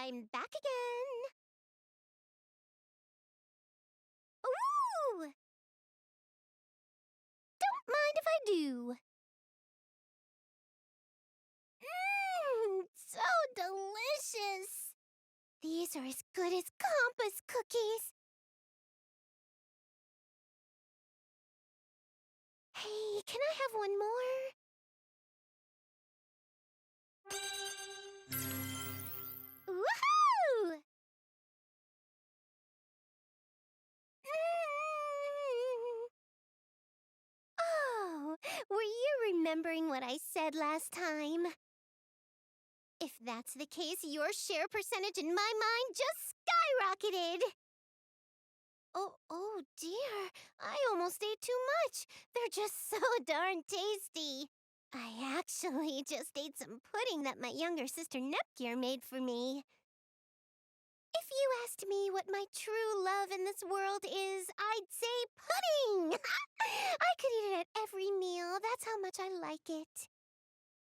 I'm back again. Ooh! Don't mind if I do. So delicious. These are as good as compass cookies. Hey, can I have one more? Woohoo! Oh, were you remembering what I said last time? If that's the case, your share percentage in my mind just skyrocketed. Oh dear, I almost ate too much. They're just so darn tasty. I actually just ate some pudding that my younger sister VIIR made for me. If you asked me what my true love in this world is, I'd say pudding! I could eat it at every meal, that's how much I like it.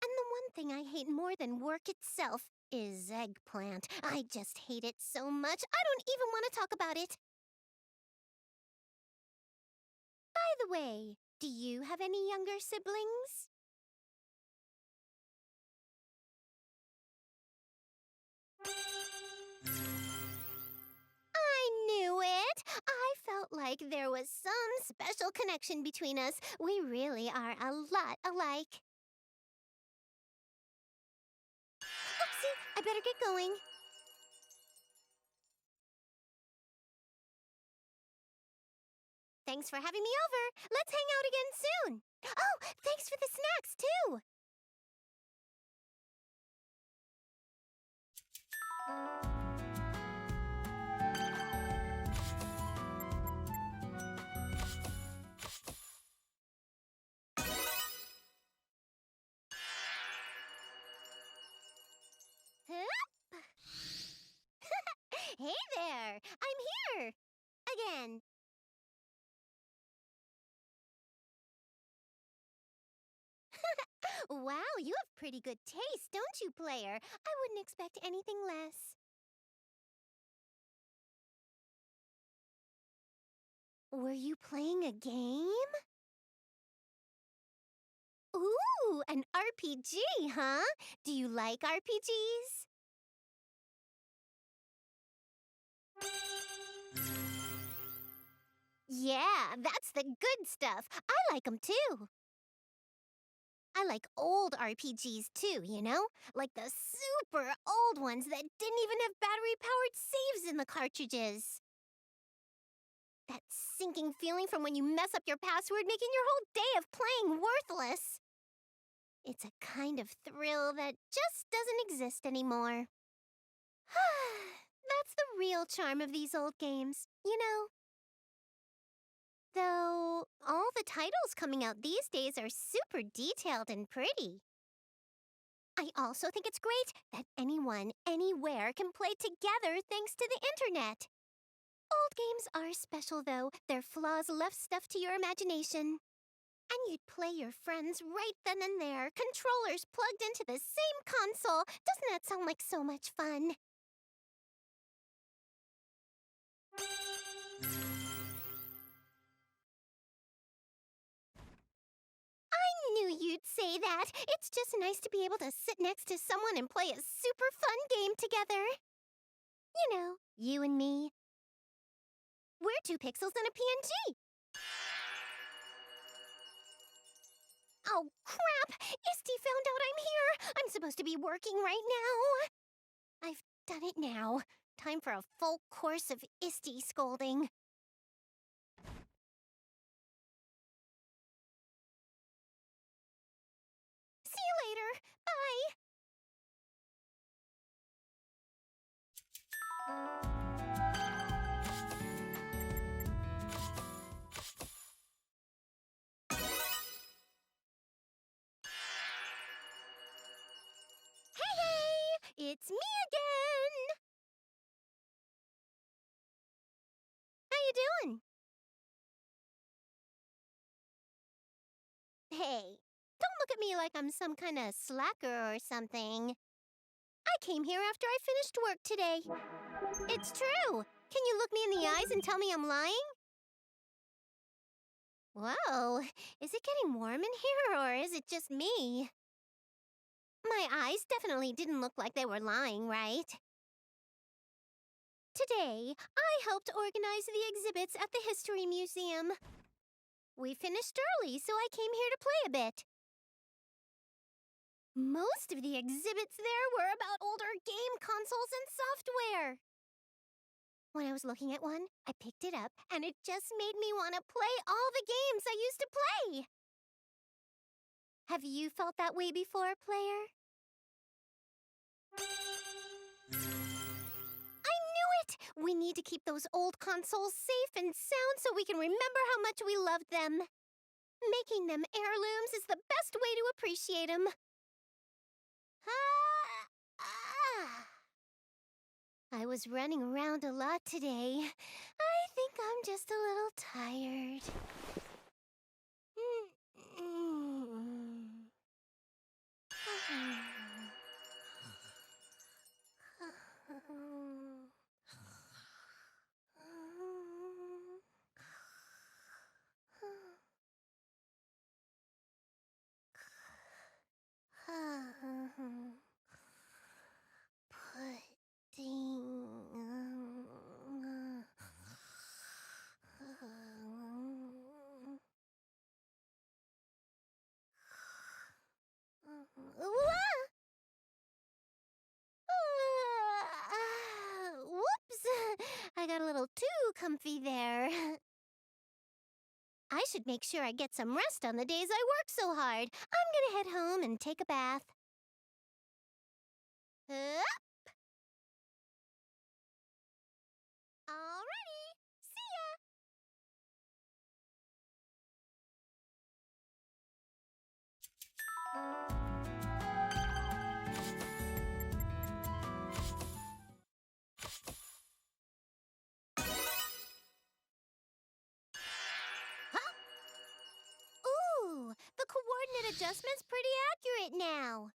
And the one thing I hate more than work itself is eggplant. I just hate it so much, I don't even want to talk about it. By the way, do you have any younger siblings? I knew it! I felt like there was some special connection between us. We really are a lot alike. Oopsie, I better get going. Thanks for having me over. Let's hang out again soon. Oh, thanks for the snacks, too. Hup. Hey there, I'm here. Again. Wow, you have pretty good taste, don't you, player? I wouldn't expect anything less. Were you playing a game? Ooh, an RPG, huh? Do you like RPGs? Yeah, that's the good stuff. I like them too. I like old RPGs too, you know? Like the super old ones that didn't even have battery-powered saves in the cartridges. That sinking feeling from when you mess up your password, making your whole day of playing worthless. It's a kind of thrill that just doesn't exist anymore. That's the real charm of these old games, you know? Though, all the titles coming out these days are super detailed and pretty. I also think it's great that anyone, anywhere can play together thanks to the internet. Old games are special, though. Their flaws left stuff to your imagination. And you'd play your friends right then and there, controllers plugged into the same console. Doesn't that sound like so much fun? I knew you'd say that. It's just nice to be able to sit next to someone and play a super fun game together. You know, you and me. We're 2 pixels and a PNG. Oh, crap! Isty found out I'm here! I'm supposed to be working right now! I've done it now. Time for a full course of Isty scolding. See you later! Bye! Hey! It's me again! How you doing? Hey, don't look at me like I'm some kind of slacker or something. I I came here after I finished work today. It's true. Can you look me in the eyes and tell me I'm lying? Whoa, is it getting warm in here, or is it just me? My eyes definitely didn't look like they were lying, right? Today, I helped organize the exhibits at the History Museum. We finished early, so I came here to play a bit. Most of the exhibits there were about older game consoles and software. When I was looking at one, I picked it up, and it just made me want to play all the games I used to play. Have you felt that way before, player? I knew it! We need to keep those old consoles safe and sound so we can remember how much we loved them. Making them heirlooms is the best way to appreciate them. I was running around a lot today. I think I'm just a little tired. Whoops! I got a little too comfy there. I should make sure I get some rest on the days I work so hard. I'm gonna head home and take a bath. Up! Alrighty! See ya! Ooh, the coordinate adjustment's pretty accurate now.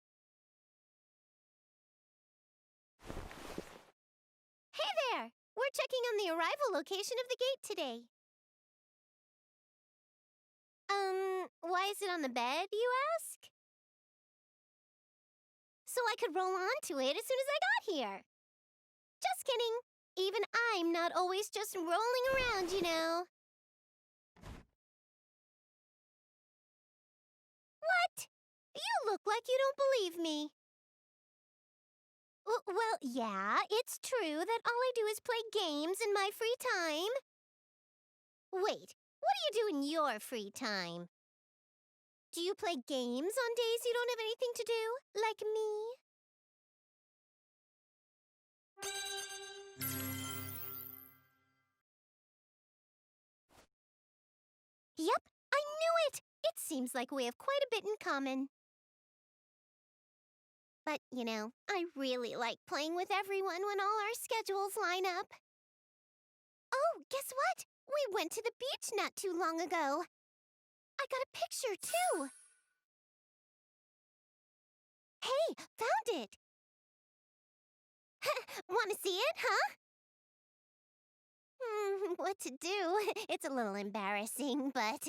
Hey there! We're checking on the arrival location of the gate today. Why is it on the bed, you ask? So I could roll onto it as soon as I got here. Just kidding. Even I'm not always just rolling around, you know. What? You look like you don't believe me. Well, yeah, it's true that all I do is play games in my free time. Wait, what do you do in your free time? Do you play games on days you don't have anything to do, like me? Yep, I knew it! It seems like we have quite a bit in common. But, you know, I really like playing with everyone when all our schedules line up. Oh, guess what? We went to the beach not too long ago. I got a picture, too. Hey, found it. Want to see it, huh? What to do? It's a little embarrassing, but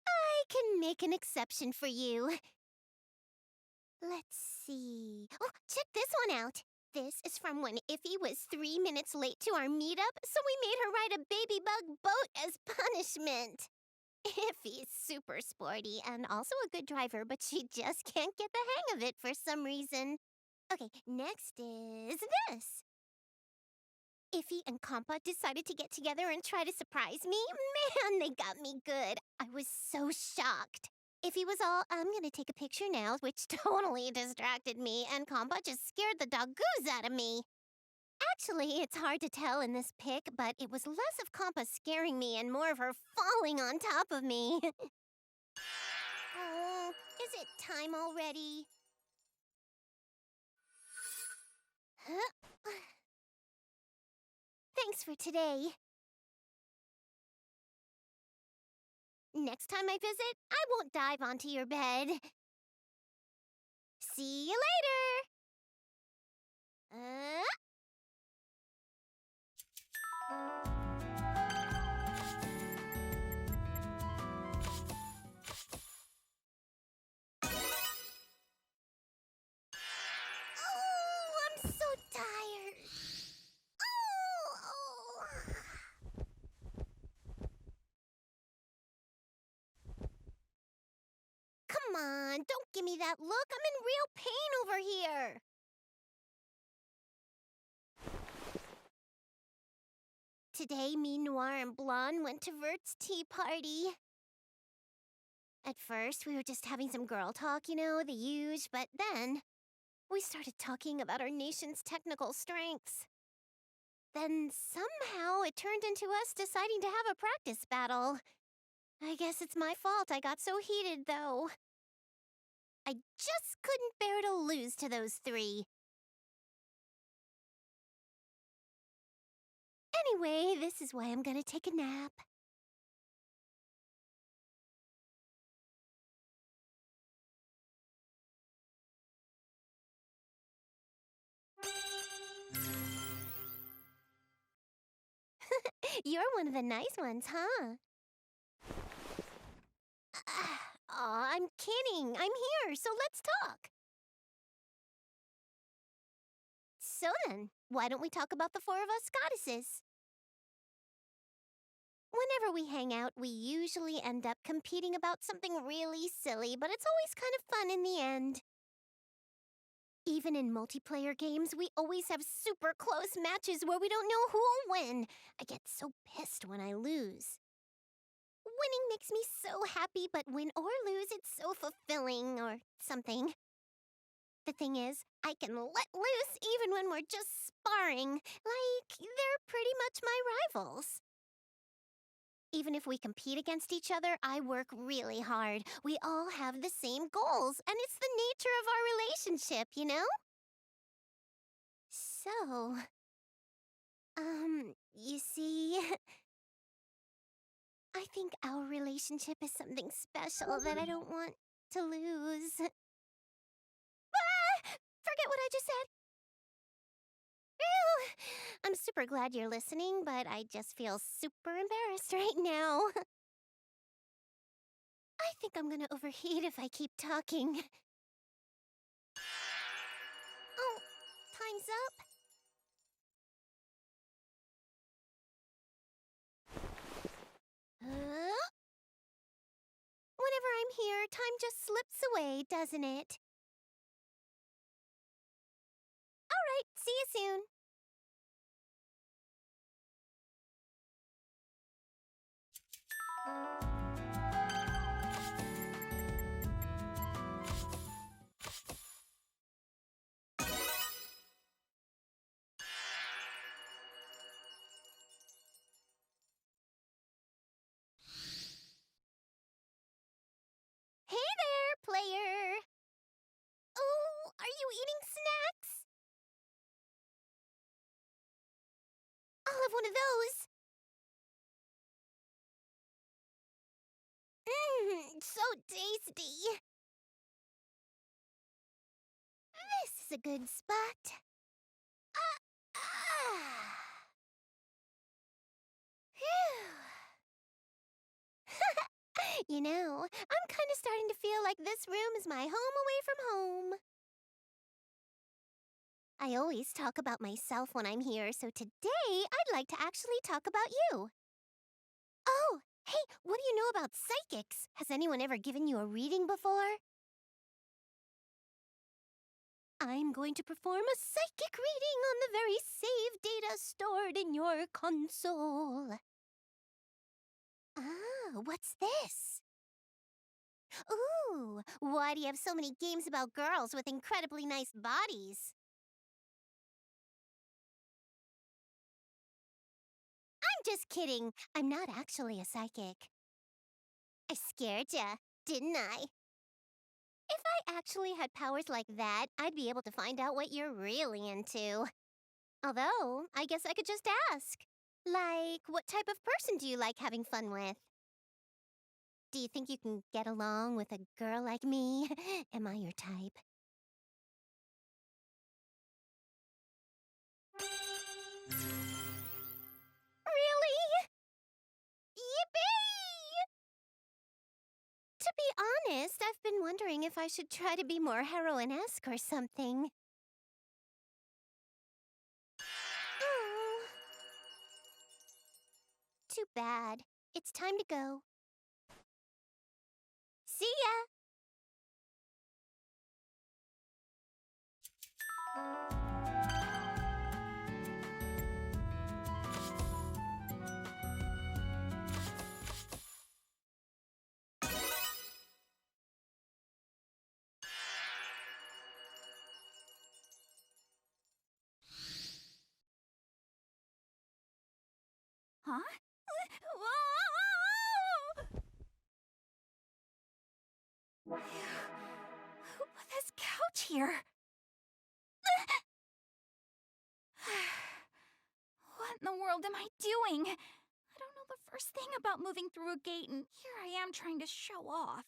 I can make an exception for you. Let's see. Oh, check this one out. This is from when Iffy was 3 minutes late to our meetup, so we made her ride a baby bug boat as punishment. Iffy's super sporty and also a good driver, but she just can't get the hang of it for some reason. Okay, next is this. Iffy and Compa decided to get together and try to surprise me. Man, they got me good. I was so shocked. Iffy was all, I'm gonna take a picture now, which totally distracted me, and Compa just scared the doggoose out of me. Actually, it's hard to tell in this pic, but it was less of Compa scaring me and more of her falling on top of me. Oh, is it time already? Huh? Thanks for today. Next time I visit, I won't dive onto your bed. See you later! give me that look. I'm in real pain over here. Today, me, Noir, and Blonde went to Vert's tea party. At first, we were just having some girl talk, you know, the huge, but then we started talking about our nation's technical strengths. Then somehow it turned into us deciding to have a practice battle. I guess it's my fault I got so heated, though. I just couldn't bear to lose to those three. Anyway, this is why I'm gonna take a nap. You're one of the nice ones, huh? Aw, I'm kidding. I'm here, so let's talk. So then, why don't we talk about the four of us goddesses? Whenever we hang out, we usually end up competing about something really silly, but it's always kind of fun in the end. Even in multiplayer games, we always have super close matches where we don't know who'll win. I get so pissed when I lose. Winning makes me so happy, but win or lose, it's so fulfilling or something. The thing is, I can let loose even when we're just sparring. Like, they're pretty much my rivals. Even if we compete against each other, I work really hard. We all have the same goals, and it's the nature of our relationship, you know? So, you see, I think our relationship is something special that I don't want to lose. Ah! Forget what I just said. Phew! I'm super glad you're listening, but I just feel super embarrassed right now. I think I'm gonna overheat if I keep talking. Oh, time's up. Whenever I'm here, time just slips away, doesn't it? All right, see you soon. Hey there, player. Oh, are you eating snacks? I'll have one of those. So tasty. This is a good spot. Ah. You know, I'm kind of starting to feel like this room is my home away from home. I always talk about myself when I'm here, so today I'd like to actually talk about you. Oh, hey, what do you know about psychics? Has anyone ever given you a reading before? I'm going to perform a psychic reading on the very save data stored in your console. Ah, what's this? Ooh, why do you have so many games about girls with incredibly nice bodies? I'm just kidding. I'm not actually a psychic. I scared ya, didn't I? If I actually had powers like that, I'd be able to find out what you're really into. Although, I guess I could just ask. Like, what type of person do you like having fun with? Do you think you can get along with a girl like me? Am I your type? Really? Yippee! To be honest, I've been wondering if I should try to be more heroine-esque or something. Oh. Too bad. It's time to go. See ya! Huh? Who put this couch here? What in the world am I doing? I don't know the first thing about moving through a gate, and here I am trying to show off.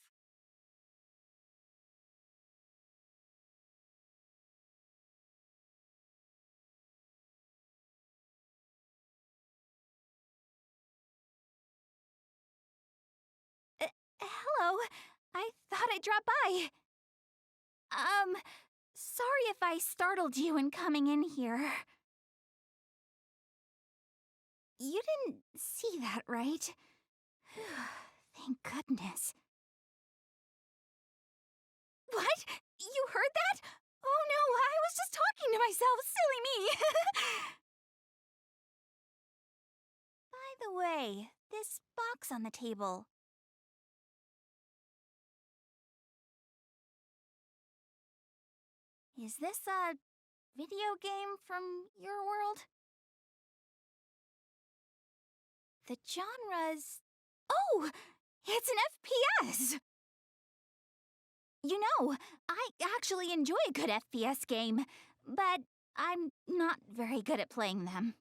Hello. I thought I'd drop by. Sorry if I startled you in coming in here. You didn't see that, right? Thank goodness. What? You heard that? Oh no, I was just talking to myself, silly me! By the way, this box on the table. Is this a video game from your world? The genre's... Oh! It's an FPS! You know, I actually enjoy a good FPS game, but I'm not very good at playing them.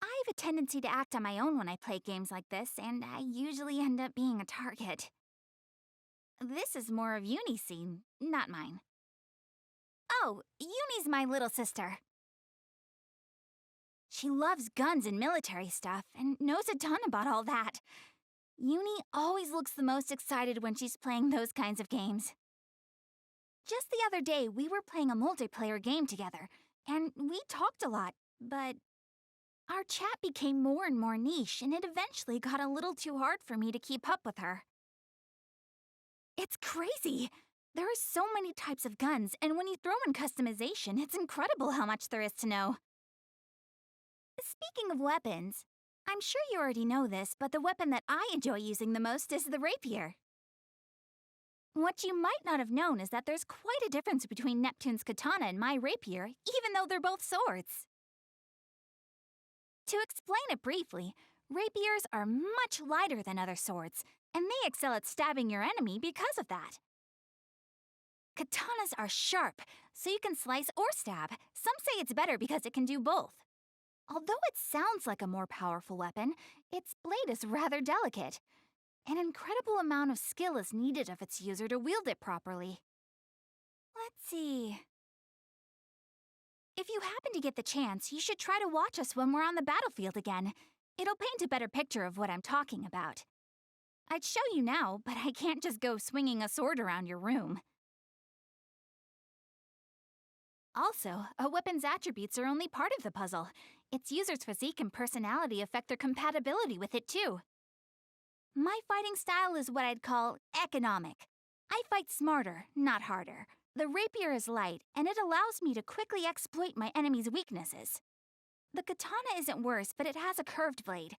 I have a tendency to act on my own when I play games like this, and I usually end up being a target. This is more of Uni's scene, not mine. Oh, Uni's my little sister. She loves guns and military stuff, and knows a ton about all that. Uni always looks the most excited when she's playing those kinds of games. Just the other day, we were playing a multiplayer game together, and we talked a lot, but our chat became more and more niche, and it eventually got a little too hard for me to keep up with her. It's crazy! There are so many types of guns, and when you throw in customization, it's incredible how much there is to know. Speaking of weapons, I'm sure you already know this, but the weapon that I enjoy using the most is the rapier. What you might not have known is that there's quite a difference between Neptune's katana and my rapier, even though they're both swords. To explain it briefly, rapiers are much lighter than other swords, and they excel at stabbing your enemy because of that. Katanas are sharp, so you can slice or stab. Some say it's better because it can do both. Although it sounds like a more powerful weapon, its blade is rather delicate. An incredible amount of skill is needed of its user to wield it properly. Let's see. If you happen to get the chance, you should try to watch us when we're on the battlefield again. It'll paint a better picture of what I'm talking about. I'd show you now, but I can't just go swinging a sword around your room. Also, a weapon's attributes are only part of the puzzle. Its user's physique and personality affect their compatibility with it too. My fighting style is what I'd call economic. I fight smarter, not harder. The rapier is light, and it allows me to quickly exploit my enemy's weaknesses. The katana isn't worse, but it has a curved blade.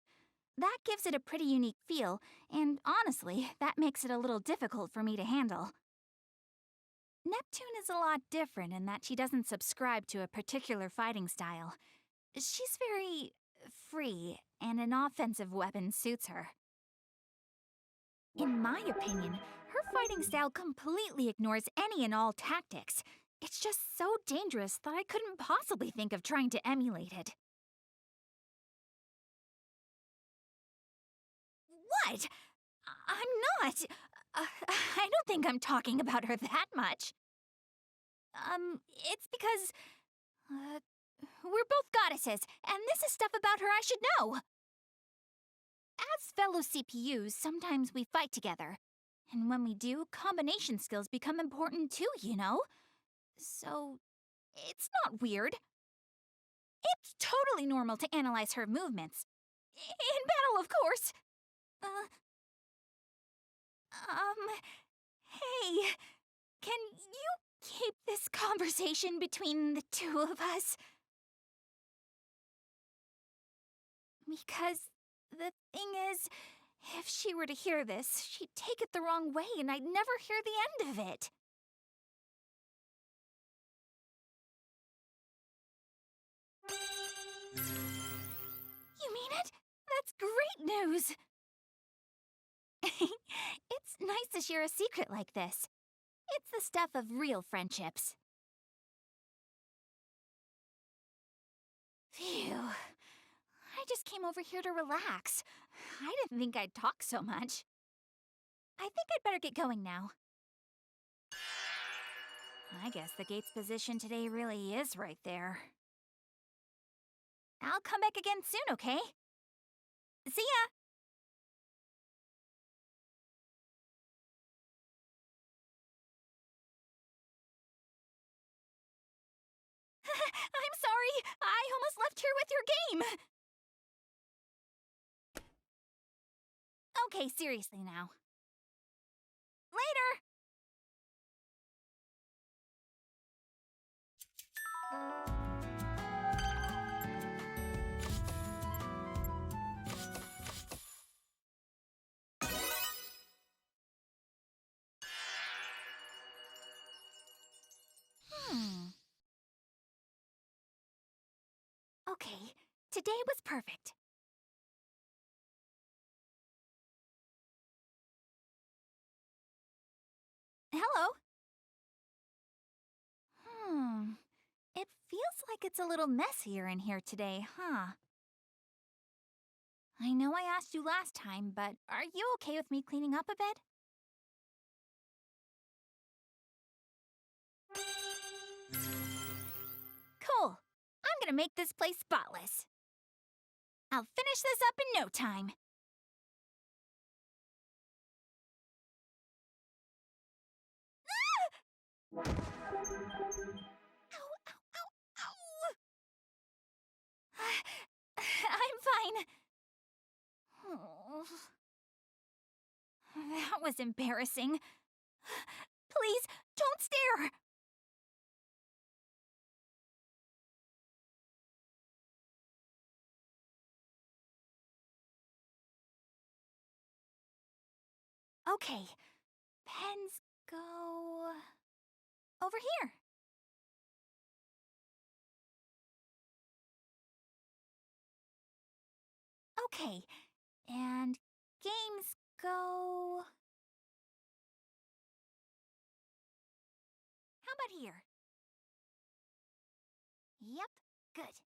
That gives it a pretty unique feel, and honestly, that makes it a little difficult for me to handle. Neptune is a lot different in that she doesn't subscribe to a particular fighting style. She's very free, and an offensive weapon suits her. In my opinion, her fighting style completely ignores any and all tactics. It's just so dangerous that I couldn't possibly think of trying to emulate it. What? I'm not. I don't think I'm talking about her that much. It's because, we're both goddesses, and this is stuff about her I should know. As fellow CPUs, sometimes we fight together. And when we do, combination skills become important too, you know? So, it's not weird. It's totally normal to analyze her movements. In battle, of course. Hey, can you keep this conversation between the two of us? Because the thing is, if she were to hear this, she'd take it the wrong way and I'd never hear the end of it. You mean it? That's great news! It's nice to share a secret like this. It's the stuff of real friendships. Phew. I just came over here to relax. I didn't think I'd talk so much. I think I'd better get going now. I guess the gate's position today really is right there. I'll come back again soon, okay? See ya! I'm sorry! I almost left here with your game! Okay, seriously now. Later! Okay, today was perfect. Hello? It feels like it's a little messier in here today, huh? I know I asked you last time, but are you okay with me cleaning up a bit? Cool. I'm gonna make this place spotless. I'll finish this up in no time. Ah! Ow, ow, ow, ow! I'm fine. Oh, that was embarrassing. Please, don't stare! Okay, pens go over here. Okay, and games go... How about here? Yep, good.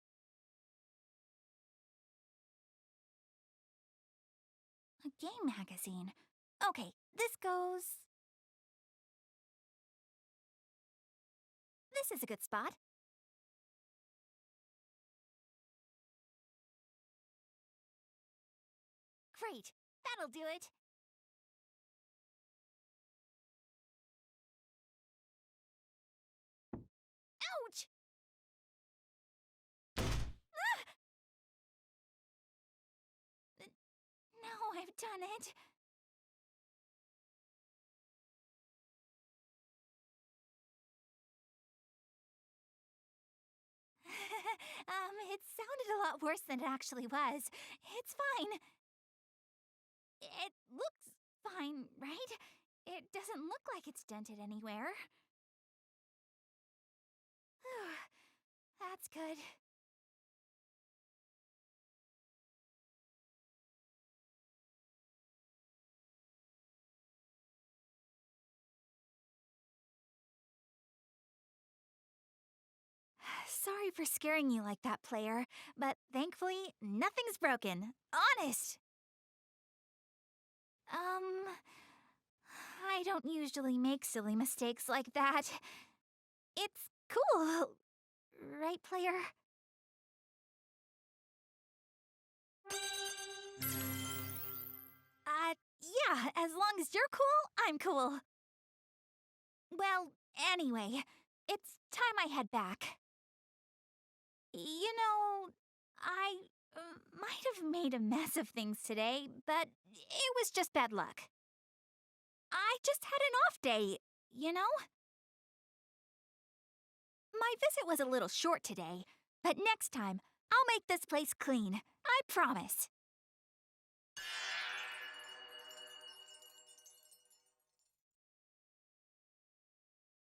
A game magazine. Okay, this goes... This is a good spot. Great, that'll do it. Ouch! Ah! Now I've done it. It sounded a lot worse than it actually was. It's fine. It looks fine, right? It doesn't look like it's dented anywhere. That's good. Sorry for scaring you like that, player, but thankfully, nothing's broken. Honest! I don't usually make silly mistakes like that. It's cool, right, player? Yeah, as long as you're cool, I'm cool. Well, anyway, it's time I head back. You know, I might have made a mess of things today, but it was just bad luck. I just had an off day, you know? My visit was a little short today, but next time, I'll make this place clean. I promise.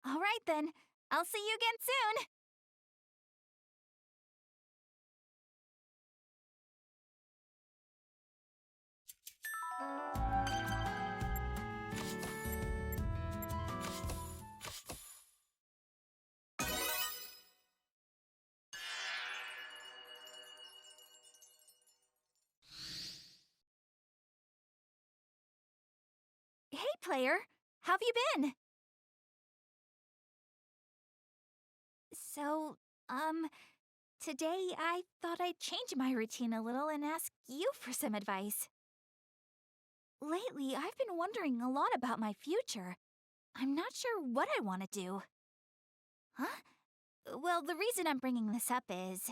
All right then, I'll see you again soon. player. How have you been? So, today I thought I'd change my routine a little and ask you for some advice. Lately, I've been wondering a lot about my future. I'm not sure what I want to do. Huh? Well, the reason I'm bringing this up is...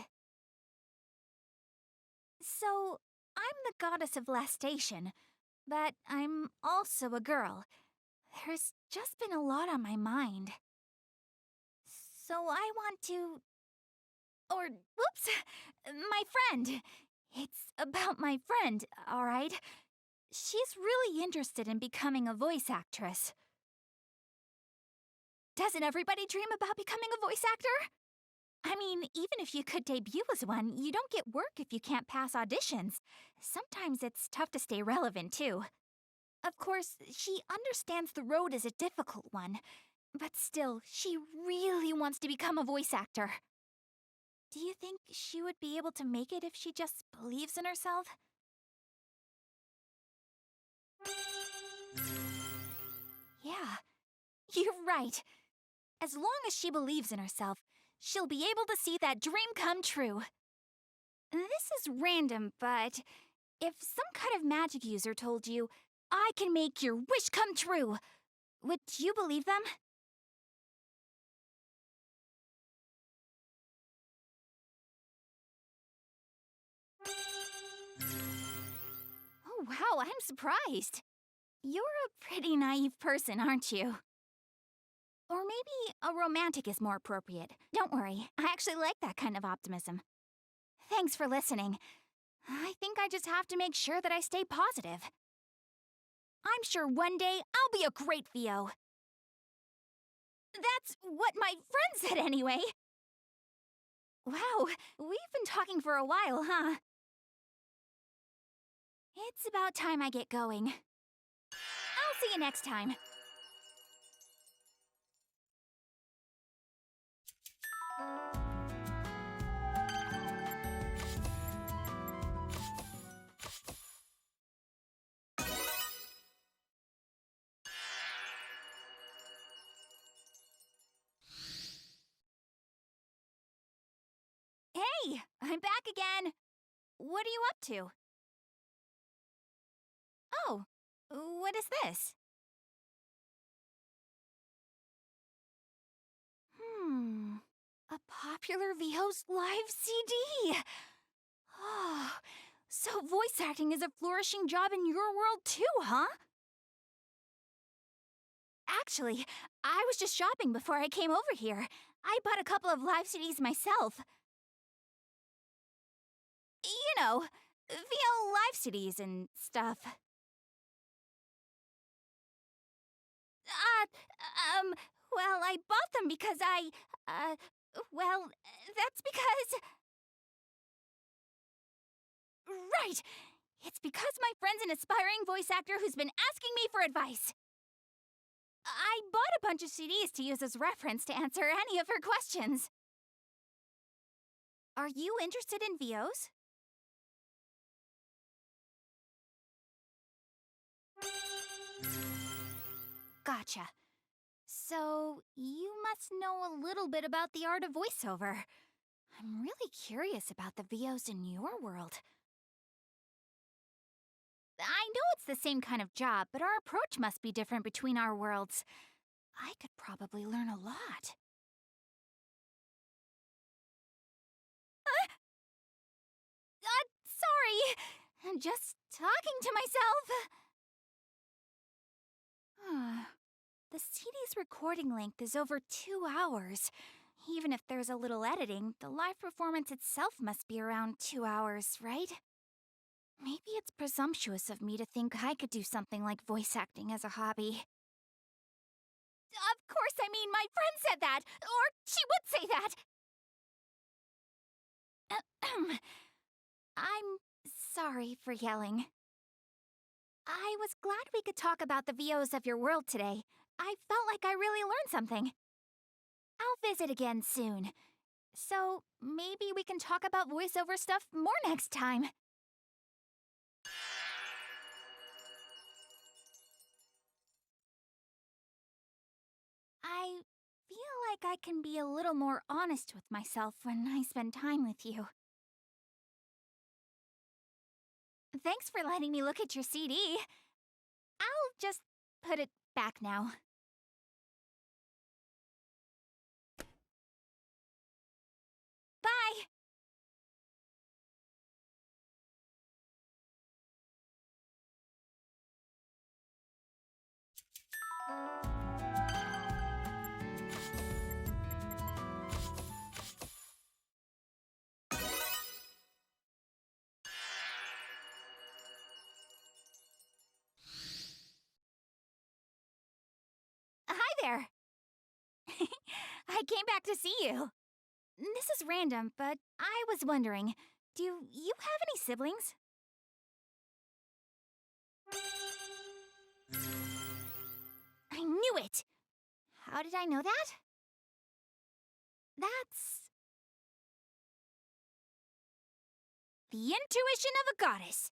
So, I'm the goddess of Lastation, but I'm also a girl. There's just been a lot on my mind. So I want to... whoops! My friend. It's about my friend, alright? She's really interested in becoming a voice actress. Doesn't everybody dream about becoming a voice actor? I mean, even if you could debut as one, you don't get work if you can't pass auditions. Sometimes it's tough to stay relevant, too. Of course, she understands the road is a difficult one, but still, she really wants to become a voice actor. Do you think she would be able to make it if she just believes in herself? Yeah, you're right. As long as she believes in herself, she'll be able to see that dream come true. This is random, but if some kind of magic user told you, I can make your wish come true, would you believe them? Oh, wow, I'm surprised. You're a pretty naive person, aren't you? Or maybe a romantic is more appropriate. Don't worry, I actually like that kind of optimism. Thanks for listening. I think I just have to make sure that I stay positive. I'm sure one day I'll be a great VO. That's what my friend said anyway. Wow, we've been talking for a while, huh? It's about time I get going. I'll see you next time. Hey, I'm back again. What are you up to? Oh, what is this? A popular VO's live CD. Oh, so voice acting is a flourishing job in your world too, huh? Actually, I was just shopping before I came over here. I bought a couple of live CDs myself. You know, VO live CDs and stuff. Well, I bought them because well, that's because... Right! It's because my friend's an aspiring voice actor who's been asking me for advice. I bought a bunch of CDs to use as reference to answer any of her questions. Are you interested in VOs? Gotcha. So, you must know a little bit about the art of voiceover. I'm really curious about the VOs in your world. I know it's the same kind of job, but our approach must be different between our worlds. I could probably learn a lot. Sorry. I'm just talking to myself. The CD's recording length is over 2 hours. Even if there's a little editing, the live performance itself must be around 2 hours, right? Maybe it's presumptuous of me to think I could do something like voice acting as a hobby. Of course, I mean, my friend said that! Or she would say that! I'm sorry for yelling. I was glad we could talk about the VOs of your world today. I felt like I really learned something. I'll visit again soon. So, maybe we can talk about voiceover stuff more next time. I feel like I can be a little more honest with myself when I spend time with you. Thanks for letting me look at your CD. I'll just put it back now. Bye! Hi there! I came back to see you. This is random, but I was wondering, do you have any siblings? I knew it! How did I know that? That's the intuition of a goddess.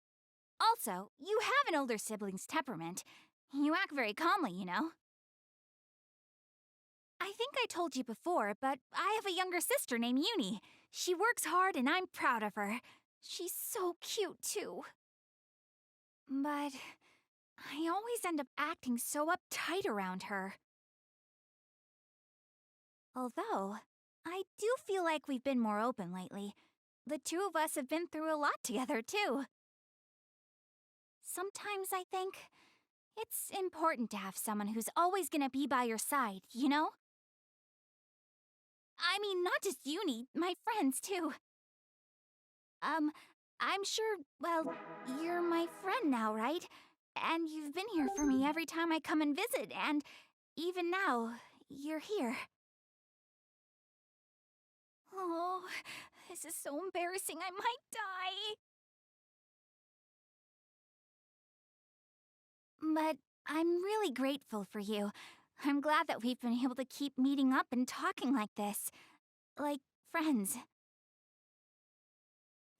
Also, you have an older sibling's temperament. You act very calmly, you know. I think I told you before, but I have a younger sister named Uni. She works hard and I'm proud of her. She's so cute, too. But I always end up acting so uptight around her. Although, I do feel like we've been more open lately. The two of us have been through a lot together, too. Sometimes I think it's important to have someone who's always gonna be by your side, you know? I mean, not just Uni, my friends, too. I'm sure, well, you're my friend now, right? And you've been here for me every time I come and visit, and even now, you're here. Oh, this is so embarrassing, I might die. But I'm really grateful for you. I'm glad that we've been able to keep meeting up and talking like this. Like friends.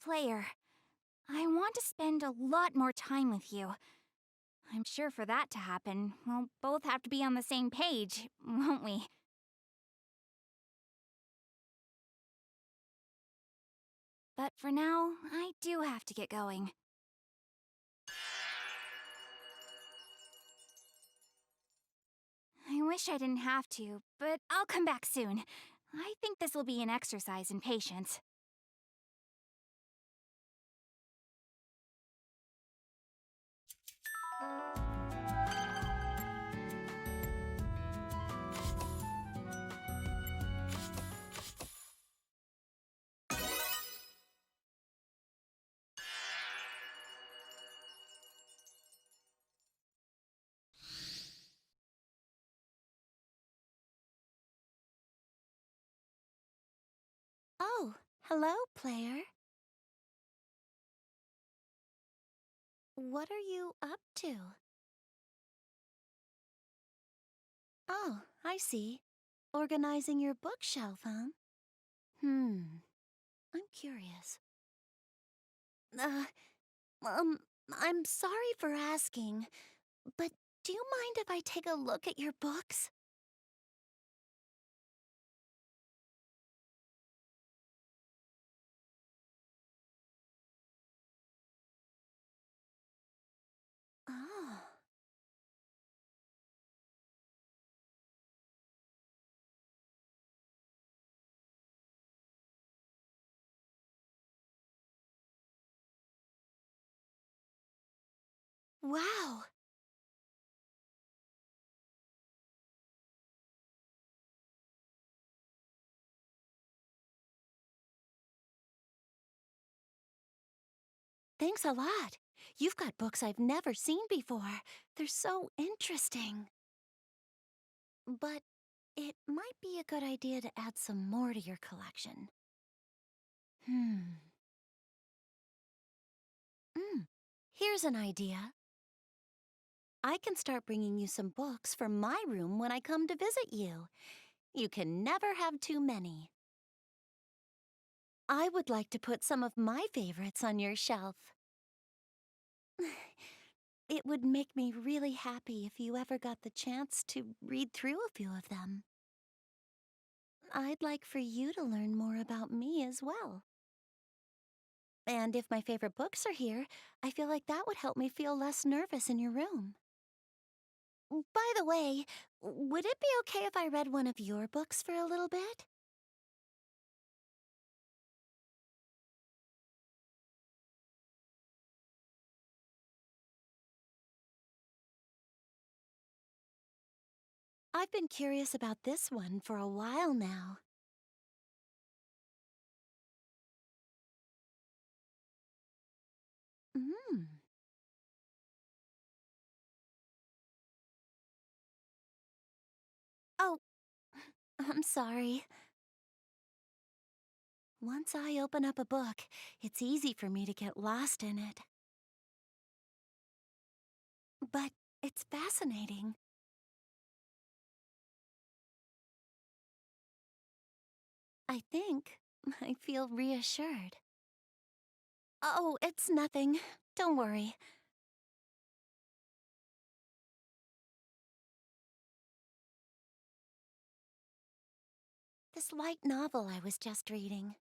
Player, I want to spend a lot more time with you. I'm sure for that to happen, we'll both have to be on the same page, won't we? But for now, I do have to get going. I wish I didn't have to, but I'll come back soon. I think this will be an exercise in patience. Oh, hello, player. What are you up to? Oh, I see. Organizing your bookshelf, huh? I'm curious. Uh, um, I'm sorry for asking, but do you mind if I take a look at your books? Oh. Wow. Thanks a lot. You've got books I've never seen before. They're so interesting. But it might be a good idea to add some more to your collection. Hmm. Here's an idea. I can start bringing you some books from my room when I come to visit you. You can never have too many. I would like to put some of my favorites on your shelf. It would make me really happy if you ever got the chance to read through a few of them. I'd like for you to learn more about me as well. And if my favorite books are here, I feel like that would help me feel less nervous in your room. By the way, would it be okay if I read one of your books for a little bit? I've been curious about this one for a while now. Mm. Oh, I'm sorry. Once I open up a book, it's easy for me to get lost in it. But it's fascinating. I think I feel reassured. Oh, it's nothing. Don't worry. This light novel I was just reading.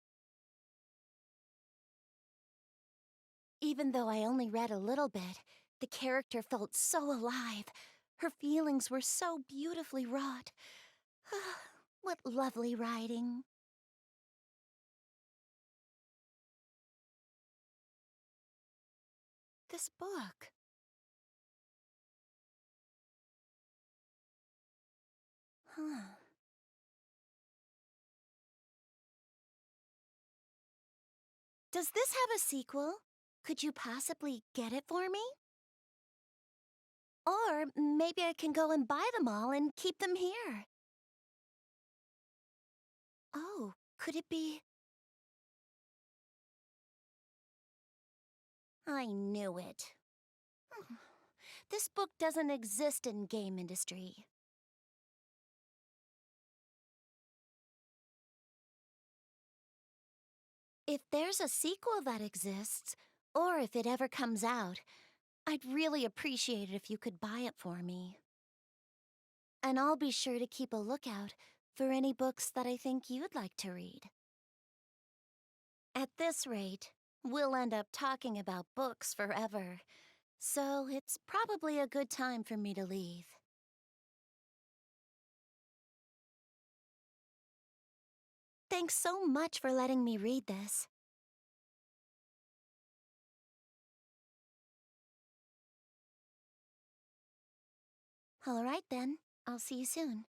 Even though I only read a little bit, the character felt so alive. Her feelings were so beautifully wrought. What lovely writing. This book. Huh. Does this have a sequel? Could you possibly get it for me? Or maybe I can go and buy them all and keep them here. Oh, could it be? I knew it. This book doesn't exist in game industry. If there's a sequel that exists, or if it ever comes out, I'd really appreciate it if you could buy it for me. And I'll be sure to keep a lookout for any books that I think you'd like to read. At this rate, we'll end up talking about books forever, so it's probably a good time for me to leave. Thanks so much for letting me read this. All right then, I'll see you soon.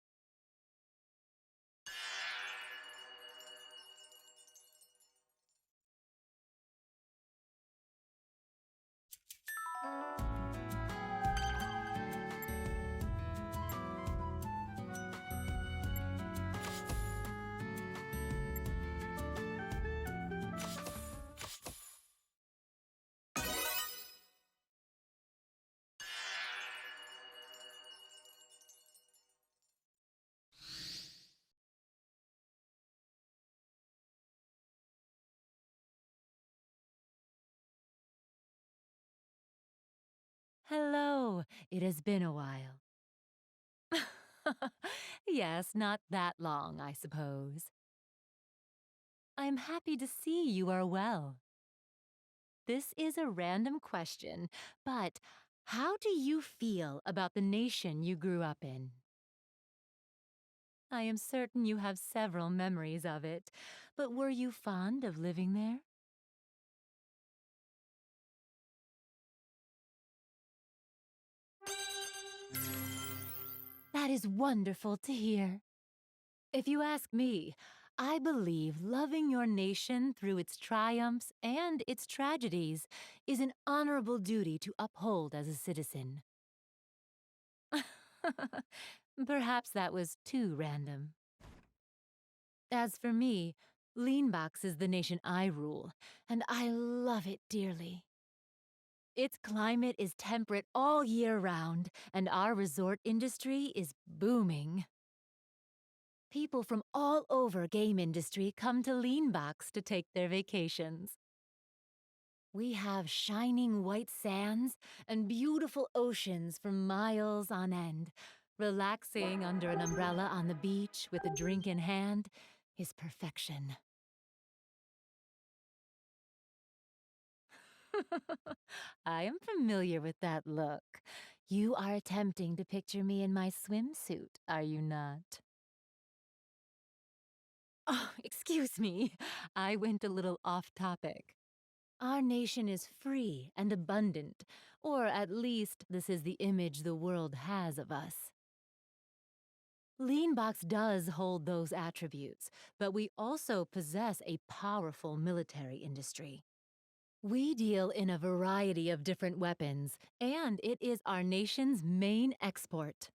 Hello, it has been a while. Yes, not that long, I suppose. I'm happy to see you are well. This is a random question, but how do you feel about the nation you grew up in? I am certain you have several memories of it, but were you fond of living there? That is wonderful to hear. If you ask me, I believe loving your nation through its triumphs and its tragedies is an honorable duty to uphold as a citizen. Perhaps that was too random. As for me, Leanbox is the nation I rule, and I love it dearly. Its climate is temperate all year round, and our resort industry is booming. People from all over game industry come to Leanbox to take their vacations. We have shining white sands and beautiful oceans for miles on end, Relaxing under an umbrella on the beach with a drink in hand is perfection. I am familiar with that look. You are attempting to picture me in my swimsuit, are you not? Oh, excuse me. I went a little off topic. Our nation is free and abundant, or at least this is the image the world has of us. Leanbox does hold those attributes, but we also possess a powerful military industry. We deal in a variety of different weapons, and it is our nation's main export.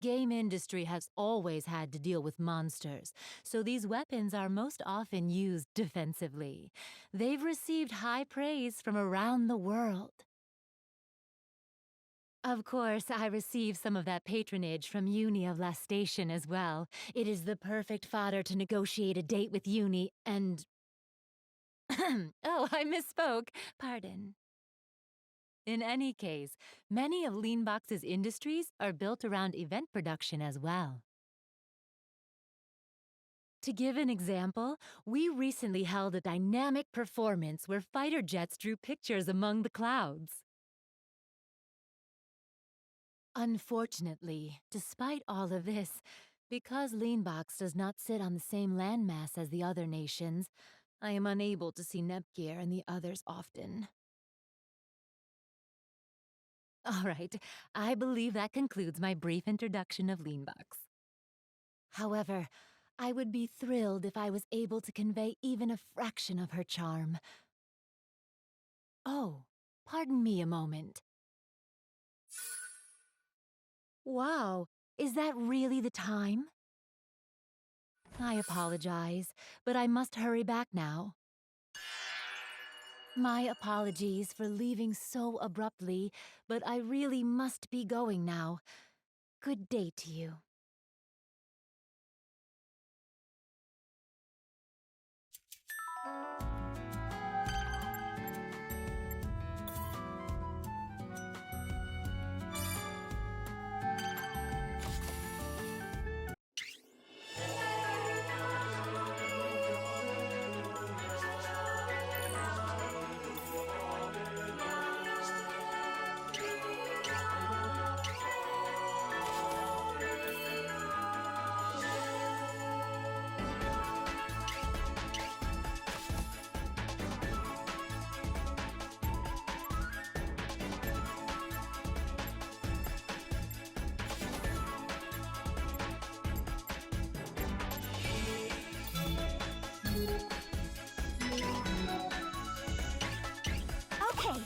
Game industry has always had to deal with monsters, so these weapons are most often used defensively. They've received high praise from around the world. Of course, I receive some of that patronage from Uni of Lastation as well. It is the perfect fodder to negotiate a date with Uni and... Oh, I misspoke. Pardon. In any case, many of Leanbox's industries are built around event production as well. To give an example, we recently held a dynamic performance where fighter jets drew pictures among the clouds. Unfortunately, despite all of this, because Leanbox does not sit on the same landmass as the other nations, I am unable to see Nepgear and the others often. All right, I believe that concludes my brief introduction of Leanbox. However, I would be thrilled if I was able to convey even a fraction of her charm. Oh, pardon me a moment. Wow, is that really the time? I apologize, but I must hurry back now. My apologies for leaving so abruptly, but I really must be going now. Good day to you. Okay.